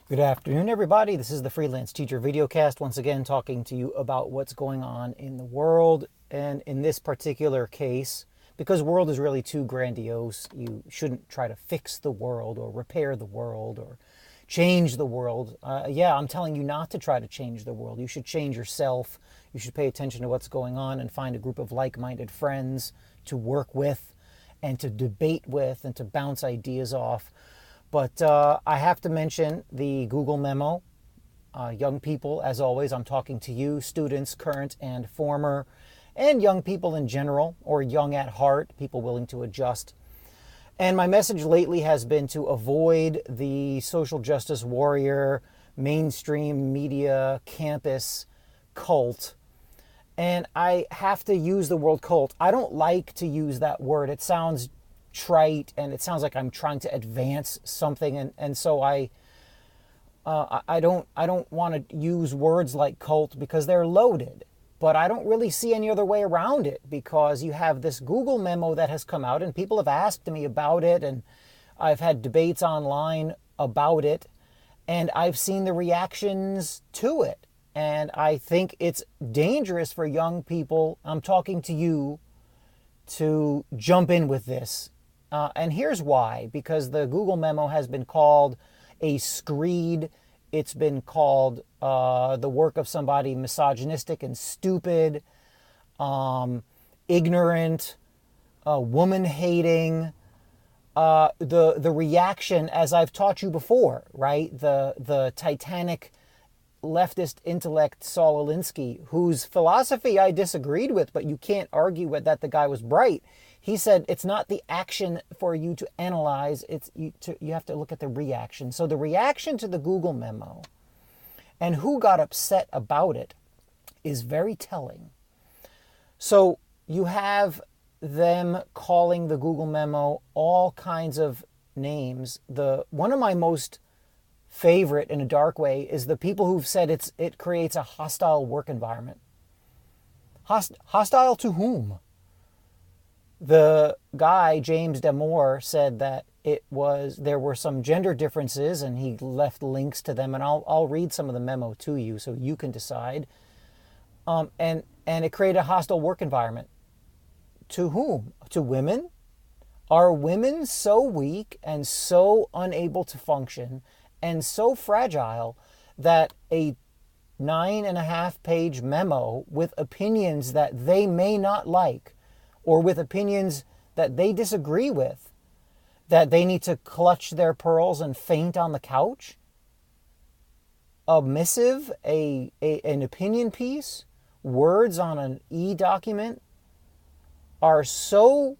Good afternoon, everybody. This is the Freelance Teacher Videocast, once again talking to you about what's going on in the world. And in this particular case, because world is really too grandiose, you shouldn't try to fix the world or repair the world or change the world. I'm telling you not to try to change the world. You should change yourself. You should pay attention to what's going on and find a group of like-minded friends to work with and to debate with and to bounce ideas off. But I have to mention the Google Memo. Young people, as always, I'm talking to you, students, current and former, and young people in general, or young at heart, people willing to adjust. And my message lately has been to avoid the social justice warrior, mainstream media, campus cult. And I have to use the word cult. I don't like to use that word. It sounds trite and it sounds like I'm trying to advance something, and so I don't want to use words like cult because they're loaded, but I don't really see any other way around it, because you have this Google memo that has come out and people have asked me about it, and I've had debates online about it, and I've seen the reactions to it, and I think it's dangerous for young people, I'm talking to you, to jump in with this. And here's why. Because the Google memo has been called a screed. It's been called the work of somebody misogynistic and stupid, ignorant, woman-hating. The reaction, as I've taught you before, right? The Titanic leftist intellect Saul Alinsky, whose philosophy I disagreed with, but you can't argue with that the guy was bright. He said it's not the action for you to analyze, you have to look at the reaction. So the reaction to the Google memo and who got upset about it is very telling. So you have them calling the Google memo all kinds of names. One of my most favorite, in a dark way, is the people who've said it creates a hostile work environment. Hostile to whom? The guy, James Damore, said that there were some gender differences, and he left links to them, and I'll read some of the memo to you so you can decide. And it created a hostile work environment. To whom? To women? Are women so weak and so unable to function and so fragile that a 9.5-page memo with opinions that they may not like, or with opinions that they disagree with, that they need to clutch their pearls and faint on the couch? A missive, an opinion piece, words on an e-document are so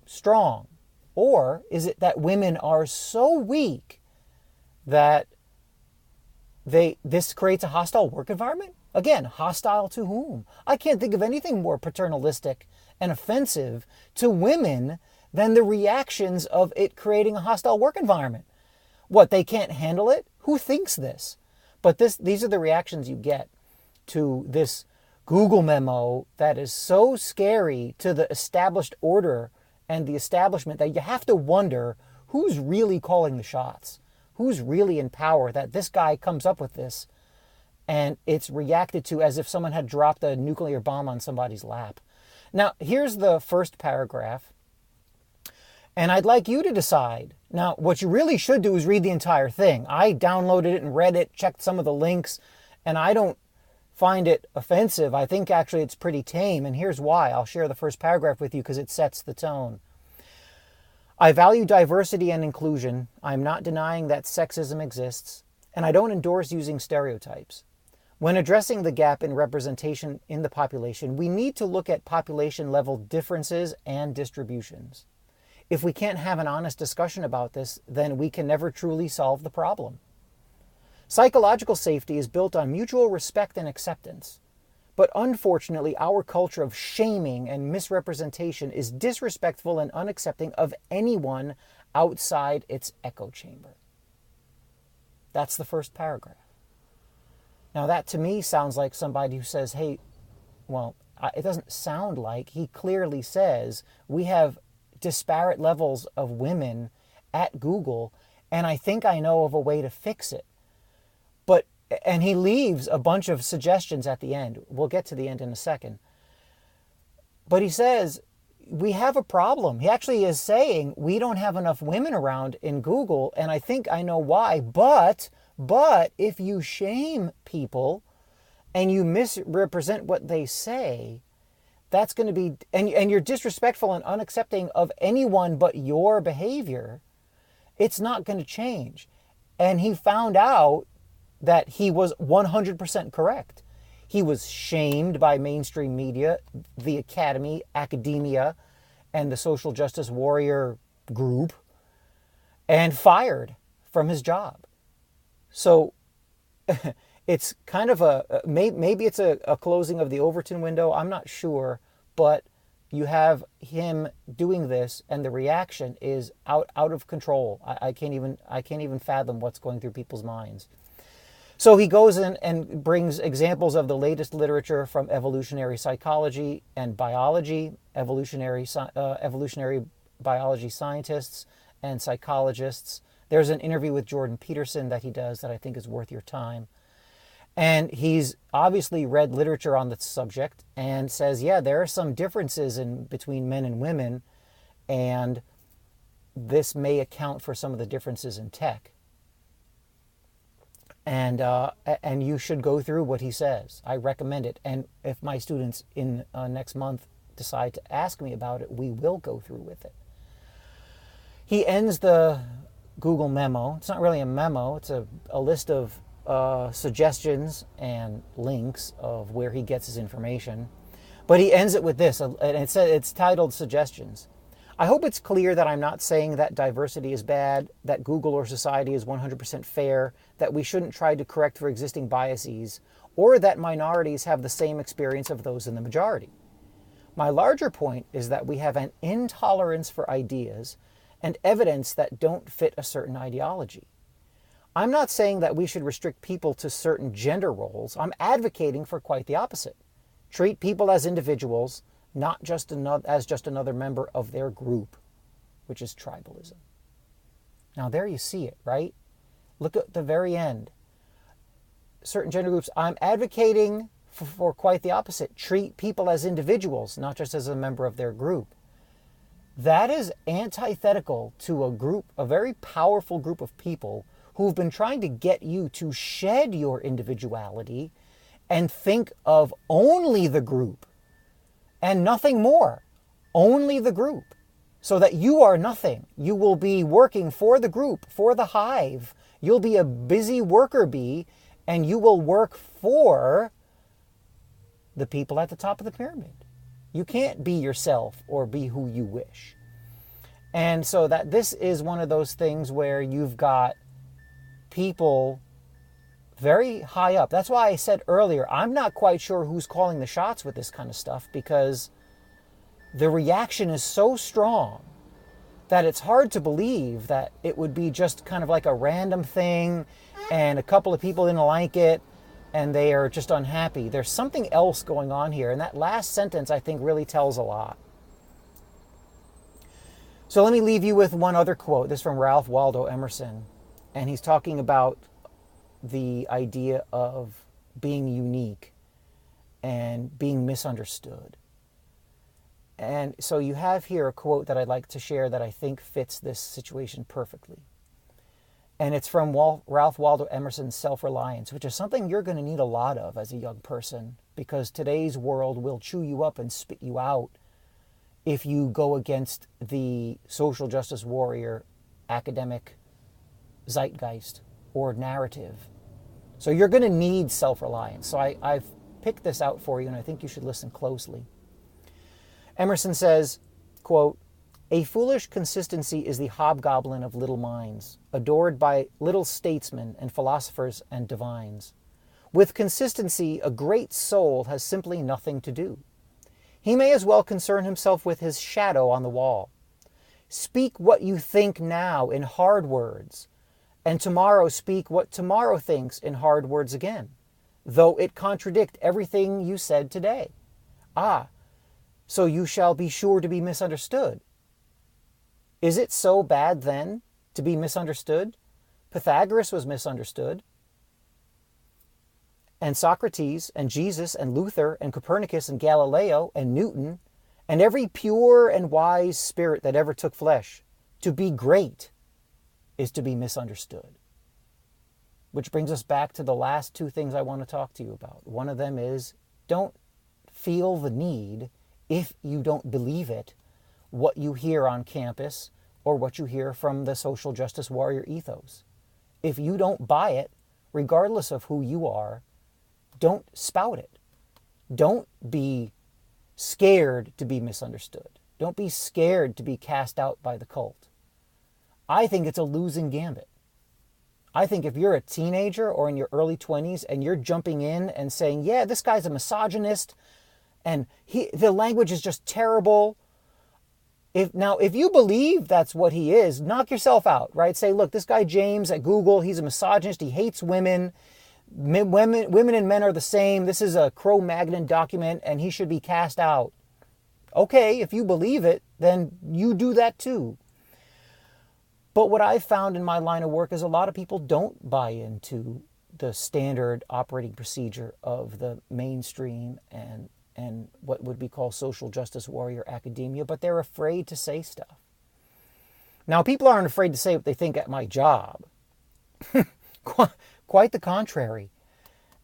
strong? Or is it that women are so weak that this creates a hostile work environment? Again, hostile to whom? I can't think of anything more paternalistic and offensive to women than the reactions of it creating a hostile work environment. What, they can't handle it? Who thinks this? But these are the reactions you get to this Google memo that is so scary to the established order and the establishment that you have to wonder who's really calling the shots, who's really in power, that this guy comes up with this and it's reacted to as if someone had dropped a nuclear bomb on somebody's lap. Now, here's the first paragraph, and I'd like you to decide. Now, what you really should do is read the entire thing. I downloaded it and read it, checked some of the links, and I don't find it offensive. I think actually it's pretty tame, and here's why. I'll share the first paragraph with you because it sets the tone. I value diversity and inclusion. I'm not denying that sexism exists, and I don't endorse using stereotypes. When addressing the gap in representation in the population, we need to look at population-level differences and distributions. If we can't have an honest discussion about this, then we can never truly solve the problem. Psychological safety is built on mutual respect and acceptance. But unfortunately, our culture of shaming and misrepresentation is disrespectful and unaccepting of anyone outside its echo chamber. That's the first paragraph. Now that to me sounds like somebody who says, hey, well, it doesn't sound like, he clearly says we have disparate levels of women at Google, and I think I know of a way to fix it. But, and he leaves a bunch of suggestions at the end. We'll get to the end in a second. But he says, we have a problem. He actually is saying we don't have enough women around in Google, and I think I know why. But if you shame people and you misrepresent what they say, that's going to be, and you're disrespectful and unaccepting of anyone but your behavior, it's not going to change. And he found out that he was 100% correct. He was shamed by mainstream media, the academy, academia, and the social justice warrior group, and fired from his job. So it's kind of maybe it's a closing of the Overton window. I'm not sure, but you have him doing this, and the reaction is out of control. I can't even fathom what's going through people's minds. So he goes in and brings examples of the latest literature from evolutionary psychology and biology, evolutionary biology scientists and psychologists. There's an interview with Jordan Peterson that he does that I think is worth your time. And he's obviously read literature on the subject and says, yeah, there are some differences between men and women, and this may account for some of the differences in tech. And you should go through what he says. I recommend it. And if my students in next month decide to ask me about it, we will go through with it. He ends the Google Memo. It's not really a memo. It's a list of suggestions and links of where he gets his information. But he ends it with this, and it's titled Suggestions. I hope it's clear that I'm not saying that diversity is bad, that Google or society is 100% fair, that we shouldn't try to correct for existing biases, or that minorities have the same experience of those in the majority. My larger point is that we have an intolerance for ideas and evidence that don't fit a certain ideology. I'm not saying that we should restrict people to certain gender roles. I'm advocating for quite the opposite. Treat people as individuals, not just another member of their group, which is tribalism. Now there you see it, right? Look at the very end. Certain gender groups, I'm advocating for quite the opposite. Treat people as individuals, not just as a member of their group. That is antithetical to a very powerful group of people who've been trying to get you to shed your individuality and think of only the group and nothing more, only the group, so that you are nothing. You will be working for the group, for the hive. You'll be a busy worker bee, and you will work for the people at the top of the pyramid. You can't be yourself or be who you wish. And so that this is one of those things where you've got people very high up. That's why I said earlier, I'm not quite sure who's calling the shots with this kind of stuff, because the reaction is so strong that it's hard to believe that it would be just kind of like a random thing and a couple of people didn't like it and they are just unhappy. There's something else going on here, and that last sentence I think really tells a lot. So let me leave you with one other quote. This is from Ralph Waldo Emerson, and he's talking about the idea of being unique and being misunderstood. And so you have here a quote that I'd like to share that I think fits this situation perfectly. And it's from Ralph Waldo Emerson's Self-Reliance, which is something you're going to need a lot of as a young person, because today's world will chew you up and spit you out if you go against the social justice warrior academic zeitgeist or narrative. So you're going to need self-reliance. So I've picked this out for you, and I think you should listen closely. Emerson says, quote, "A foolish consistency is the hobgoblin of little minds, adored by little statesmen and philosophers and divines. With consistency, a great soul has simply nothing to do. He may as well concern himself with his shadow on the wall. Speak what you think now in hard words, and tomorrow speak what tomorrow thinks in hard words again, though it contradict everything you said today. Ah, so you shall be sure to be misunderstood. Is it so bad then to be misunderstood? Pythagoras was misunderstood. and Socrates and Jesus and Luther and Copernicus and Galileo and Newton and every pure and wise spirit that ever took flesh. To be great is to be misunderstood. Which brings us back to the last two things I want to talk to you about. One of them is, don't feel the need, if you don't believe it, what you hear on campus or what you hear from the social justice warrior ethos. If you don't buy it, regardless of who you are, don't spout it. Don't be scared to be misunderstood. Don't be scared to be cast out by the cult. I think it's a losing gambit. I think if you're a teenager or in your early 20s and you're jumping in and saying, yeah, this guy's a misogynist and the language is just terrible. If you believe that's what he is, knock yourself out, right? Say, look, this guy James at Google, he's a misogynist. He hates women. Women and men are the same. This is a Cro-Magnon document and he should be cast out. Okay, if you believe it, then you do that too. But what I've found in my line of work is a lot of people don't buy into the standard operating procedure of the mainstream and what would be called social justice warrior academia, but they're afraid to say stuff. Now, people aren't afraid to say what they think at my job. Quite the contrary.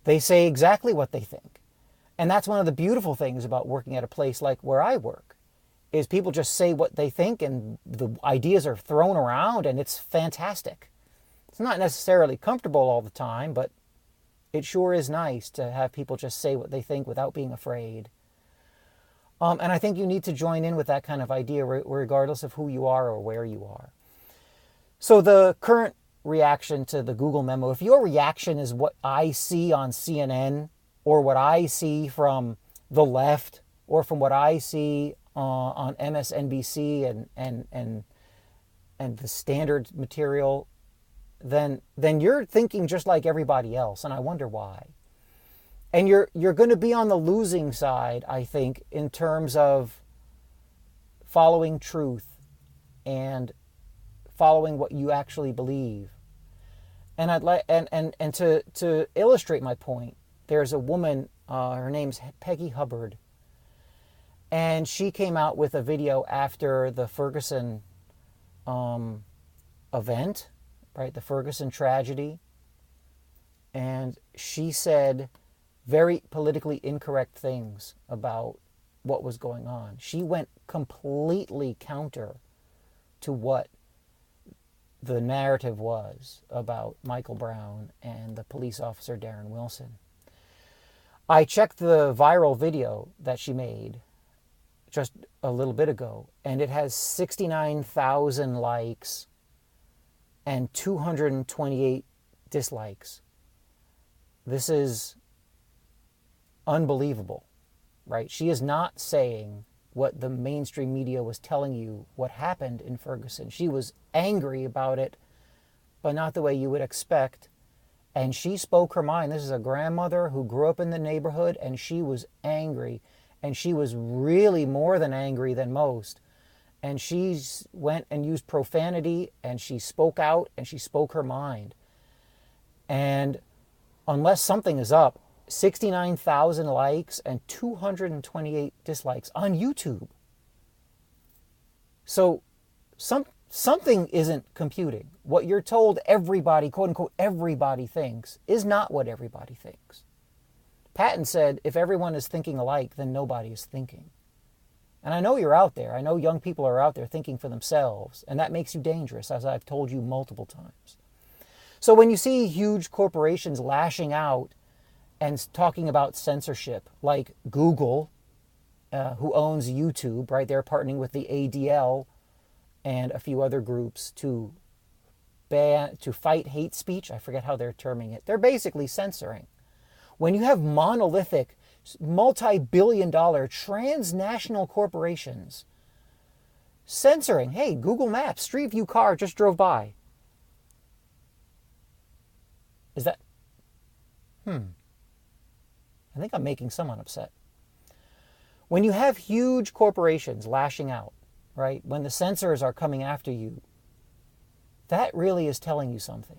They say exactly what they think. And that's one of the beautiful things about working at a place like where I work, is people just say what they think and the ideas are thrown around and it's fantastic. It's not necessarily comfortable all the time, but it sure is nice to have people just say what they think without being afraid. And I think you need to join in with that kind of idea regardless of who you are or where you are. So the current reaction to the Google Memo, if your reaction is what I see on CNN or what I see from the left or from what I see on MSNBC and the standard material, then you're thinking just like everybody else, and I wonder why. And you're going to be on the losing side, I think, in terms of following truth and following what you actually believe. And I'd like and to illustrate my point, there's a woman, her name's Peggy Hubbard, and she came out with a video after the Ferguson event, right, the Ferguson tragedy, and she said very politically incorrect things about what was going on. She went completely counter to what the narrative was about Michael Brown and the police officer Darren Wilson. I checked the viral video that she made just a little bit ago, and it has 69,000 likes and 228 dislikes. This is unbelievable, right? She is not saying what the mainstream media was telling you what happened in Ferguson. She was angry about it, but not the way you would expect. And she spoke her mind. This is a grandmother who grew up in the neighborhood, and she was angry. And she was really more than angry than most. And she went and used profanity, and she spoke out, and she spoke her mind. And unless something is up, 69,000 likes and 228 dislikes on YouTube. So something isn't computing. What you're told everybody, quote unquote, everybody thinks is not what everybody thinks. Patton said, if everyone is thinking alike, then nobody is thinking. And I know you're out there. I know young people are out there thinking for themselves, and that makes you dangerous, as I've told you multiple times. So when you see huge corporations lashing out and talking about censorship, like Google, who owns YouTube, right? They're partnering with the ADL and a few other groups to fight hate speech. I forget how they're terming it. They're basically censoring. When you have monolithic, multi-billion-dollar transnational corporations censoring, hey, Google Maps, Street View car just drove by. Is that... I think I'm making someone upset. When you have huge corporations lashing out, right, when the censors are coming after you, that really is telling you something.